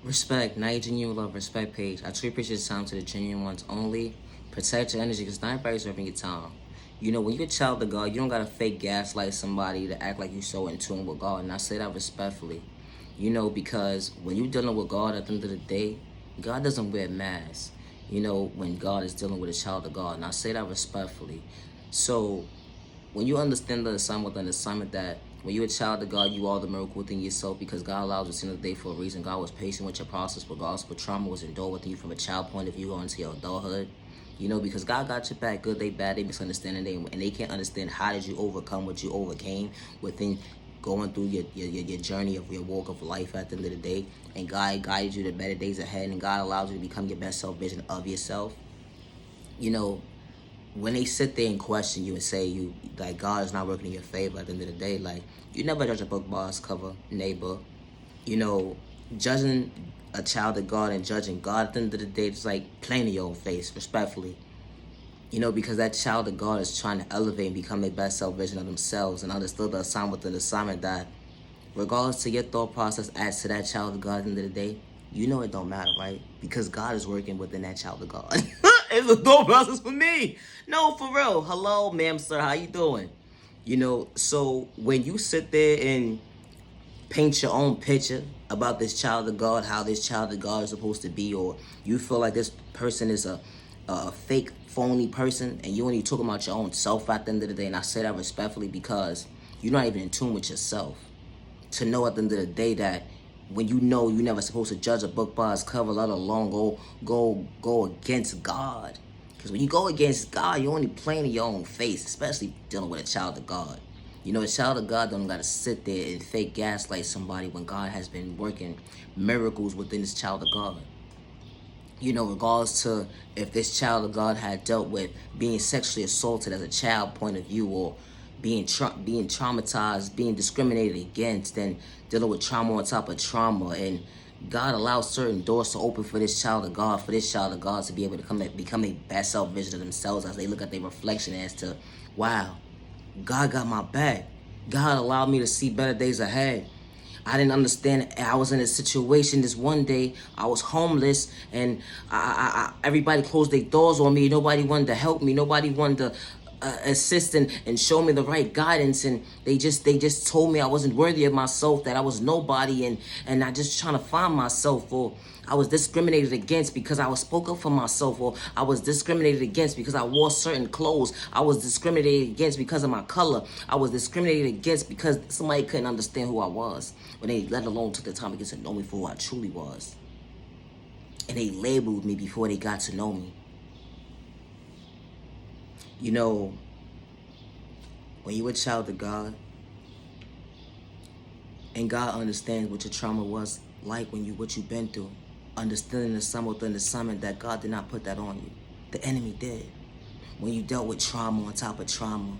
Respect, not your genuine love, respect page. I truly appreciate the time to the genuine ones only. Protect your energy because not everybody's serving your time. You know, when you're a child of God, you don't gotta fake gaslight somebody to act like you're so in tune with God. And I say that respectfully. You know, because when you're dealing with God at the end of the day, God doesn't wear masks. You know, when God is dealing with a child of God. And I say that respectfully. So when you understand the assignment within the assignment that when you're a child of God, you are the miracle within yourself because God allows you to see the day for a reason. God was patient with your process, regardless of what trauma was endured within you from a child point of view going into your adulthood. You know, because God got your back, good day, bad day, misunderstanding day, and they can't understand how did you overcome what you overcame within going through your journey of your walk of life at the end of the day. And God guided you to better days ahead, and God allows you to become your best self vision of yourself. You know, when they sit there and question you and say you like God is not working in your favor at the end of the day, like you never judge a book by its cover, neighbor. You know, judging a child of God and judging God at the end of the day, it's like playing in your own face, respectfully. You know, because that child of God is trying to elevate and become their best self vision of themselves and understood the assignment within the assignment that regardless to your thought process as to that child of God at the end of the day, you know it don't matter, right? Because God is working within that child of God. It's a thought process for me. No, for real. Hello, ma'am, sir. How you doing? You know, so when you sit there and paint your own picture about this child of God, how this child of God is supposed to be, or you feel like this person is a fake, phony person, and you only talking about your own self at the end of the day, and I say that respectfully because you're not even in tune with yourself. To know at the end of the day that when you know you're never supposed to judge a book by its cover, let alone go against God. Because when you go against God, you're only playing in your own face, especially dealing with a child of God. You know, a child of God don't gotta sit there and fake gaslight somebody when God has been working miracles within this child of God. You know, regardless to if this child of God had dealt with being sexually assaulted as a child point of view, or being traumatized, being discriminated against, and dealing with trauma on top of trauma, and God allows certain doors to open for this child of God, to be able to become a best self vision of themselves as they look at their reflection as to, wow, God got my back. God allowed me to see better days ahead. I didn't understand. I was in a situation this one day. I was homeless, and everybody closed their doors on me. Nobody wanted to help me. Nobody wanted to assist and show me the right guidance. And they just told me I wasn't worthy of myself, that I was nobody, and I just trying to find myself. Or I was discriminated against because I was spoke up for myself, or I was discriminated against because I wore certain clothes. I was discriminated against because of my color. I was discriminated against because somebody couldn't understand who I was, when they let alone took the time to get to know me for who I truly was. And they labeled me before they got to know me. You know, when you're a child of God, and God understands what your trauma was like when what you've been through, understanding the sum within the summit that God did not put that on you. The enemy did. When you dealt with trauma on top of trauma.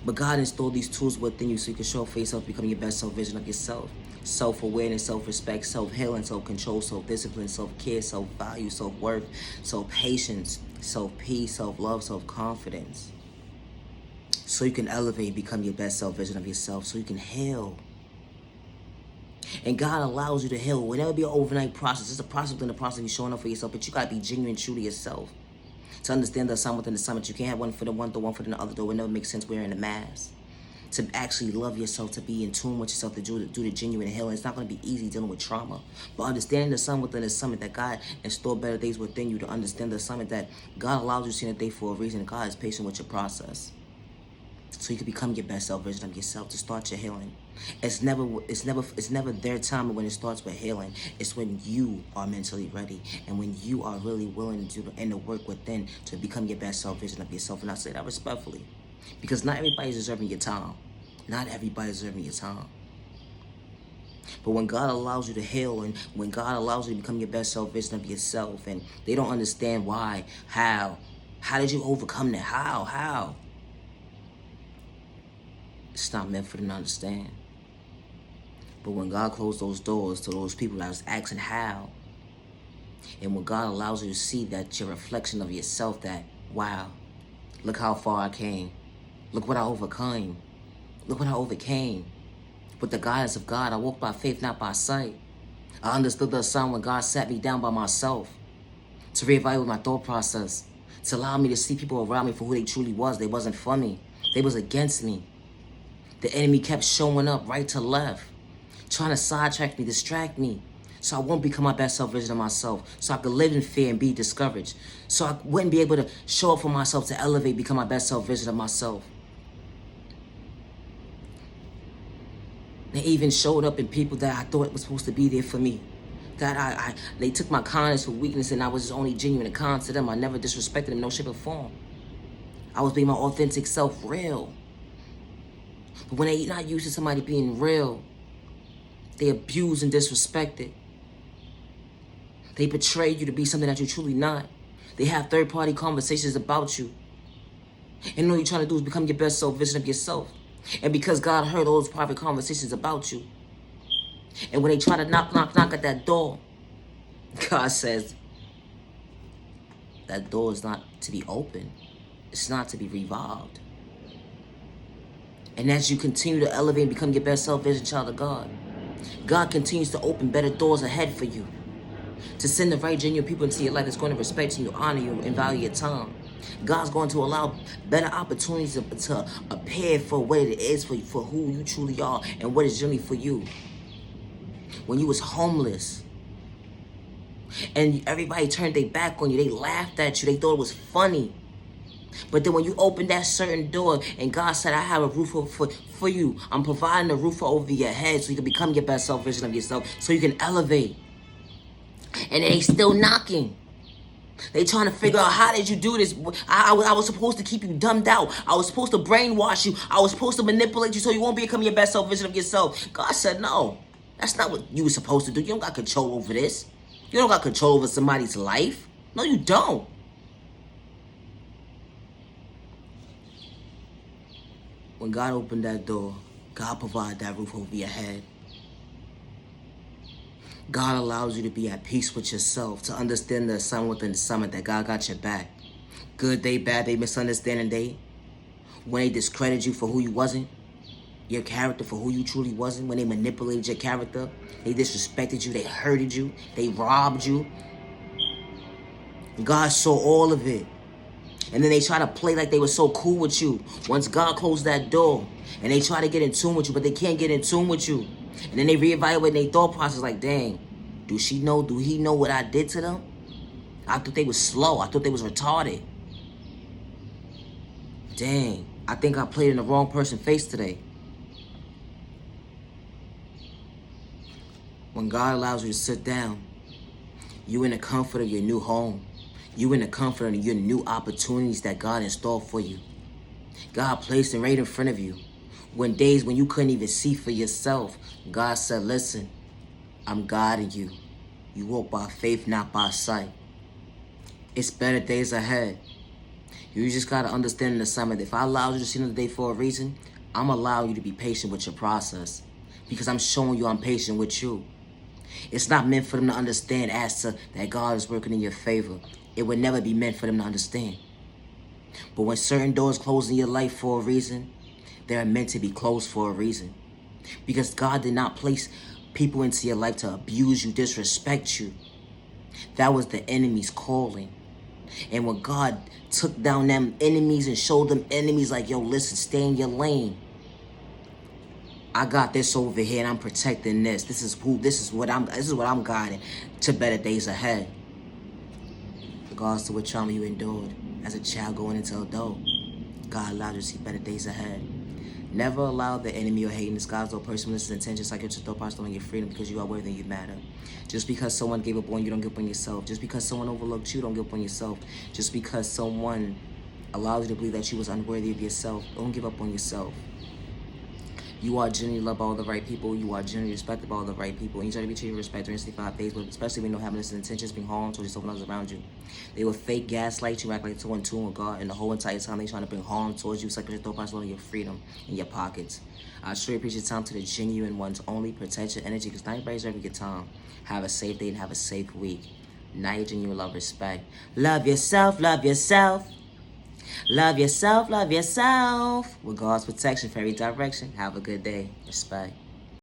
But God installed these tools within you so you can show up for yourself, become your best self-vision of yourself. Self-awareness, self-respect, self-healing, self-control, self-discipline, self-care, self-value, self-worth, self-patience, self-peace, self-love, self-confidence. So you can elevate, become your best self-vision of yourself, so you can heal. And God allows you to heal. It will never be an overnight process. It's a process within the process of you showing up for yourself, but you got to be genuine and true to yourself. To understand the assignment within the assignment, you can't have one foot in one door, one foot in the other door. It never makes sense wearing a mask. To actually love yourself, to be in tune with yourself, to do the genuine healing. It's not going to be easy dealing with trauma. But understanding the assignment within the assignment that God installed better days within you, to understand the assignment that God allows you to see in a day for a reason. God is patient with your process, so you can become your best self version of yourself, to start your healing. It's never their time when it starts with healing. It's when you are mentally ready and when you are really willing to do the work within to become your best self version of yourself. And I say that respectfully, because not everybody's deserving your time. Not everybody's deserving your time. But when God allows you to heal, and when God allows you to become your best self version of yourself, and they don't understand why, how did you overcome that? How? It's not meant for them to understand. But when God closed those doors to those people that was asking how, and when God allows you to see that your reflection of yourself, that, wow, look how far I came. Look what I overcame. Look what I overcame. With the guidance of God, I walk by faith, not by sight. I understood the assignment when God sat me down by myself to reevaluate my thought process, to allow me to see people around me for who they truly was. They wasn't for me. They was against me. The enemy kept showing up right to left, trying to sidetrack me, distract me, so I won't become my best self version of myself, so I could live in fear and be discouraged, so I wouldn't be able to show up for myself, to elevate, become my best self version of myself. They even showed up in people that I thought was supposed to be there for me. That they took my kindness for weakness, and I was just only genuine and kind to them. I never disrespected them in no shape or form. I was being my authentic self, real. But when they're not used to somebody being real, they abuse and disrespect it. They betray you to be something that you're truly not. They have third-party conversations about you. And all you're trying to do is become your best self version of yourself. And because God heard all those private conversations about you, and when they try to knock at that door, God says, that door is not to be opened. It's not to be revolved. And as you continue to elevate and become your best self version child of God, God continues to open better doors ahead for you, to send the right genuine people into your life that's going to respect you, honor you, and value your time. God's going to allow better opportunities to appear for what it is for you, for who you truly are, and what is generally for you. When you was homeless, and everybody turned their back on you, they laughed at you, they thought it was funny. But then when you opened that certain door, and God said, I have a roof for you. I'm providing a roof over your head so you can become your best self version of yourself, so you can elevate. And they still knocking. They trying to figure out, how did you do this? I was supposed to keep you dumbed out. I was supposed to brainwash you. I was supposed to manipulate you so you won't become your best self version of yourself. God said, no, that's not what you were supposed to do. You don't got control over this. You don't got control over somebody's life. No, you don't. When God opened that door, God provided that roof over your head. God allows you to be at peace with yourself, to understand the assignment within the assignment, that God got your back. Good day, bad day, misunderstanding day. When they discredited you for who you wasn't, your character for who you truly wasn't, when they manipulated your character, they disrespected you, they hurted you, they robbed you. God saw all of it. And then they try to play like they were so cool with you. Once God closed that door, and they try to get in tune with you, but they can't get in tune with you. And then they reevaluate their thought process like, dang, do he know what I did to them? I thought they was slow. I thought they was retarded. Dang, I think I played in the wrong person's face today. When God allows you to sit down, you in the comfort of your new home. You in the comfort of your new opportunities that God installed for you. God placed them right in front of you. When days when you couldn't even see for yourself, God said, listen, I'm guiding you. You walk by faith, not by sight. It's better days ahead. You just got to understand the assignment. If I allowed you to see another day for a reason, I'm allowing you to be patient with your process, because I'm showing you I'm patient with you. It's not meant for them to understand as to that God is working in your favor. It would never be meant for them to understand. But when certain doors close in your life for a reason, they're meant to be closed for a reason. Because God did not place people into your life to abuse you, disrespect you. That was the enemy's calling. And when God took down them enemies and showed them enemies like, yo, listen, stay in your lane. I got this over here and I'm protecting this. This is what I'm guiding to better days ahead. Regardless to what trauma you endured as a child going into adult, God allowed you to see better days ahead. Never allow the enemy or hating disguise or personalist intentions like your thought process on your freedom, because you are worthy and you matter. Just because someone gave up on you, don't give up on yourself. Just because someone overlooked you, don't give up on yourself. Just because someone allows you to believe that you was unworthy of yourself, don't give up on yourself. You are genuinely loved by all the right people. You are genuinely respected by all the right people. And you try to be treated with respect during 65 days, but especially when you don't have this intentions being harmed towards yourself and others around you. They will fake gaslight you, act like it's in tune with God, and the whole entire time they trying to bring harm towards you, sucking your thought process on your freedom in your pockets. I truly appreciate time to the genuine ones only. Protect your energy, because not everybody's every good time. Have a safe day and have a safe week. Now your genuine love, respect. Love yourself, love yourself. Love yourself, love yourself. With God's protection for every direction. Have a good day. Respect.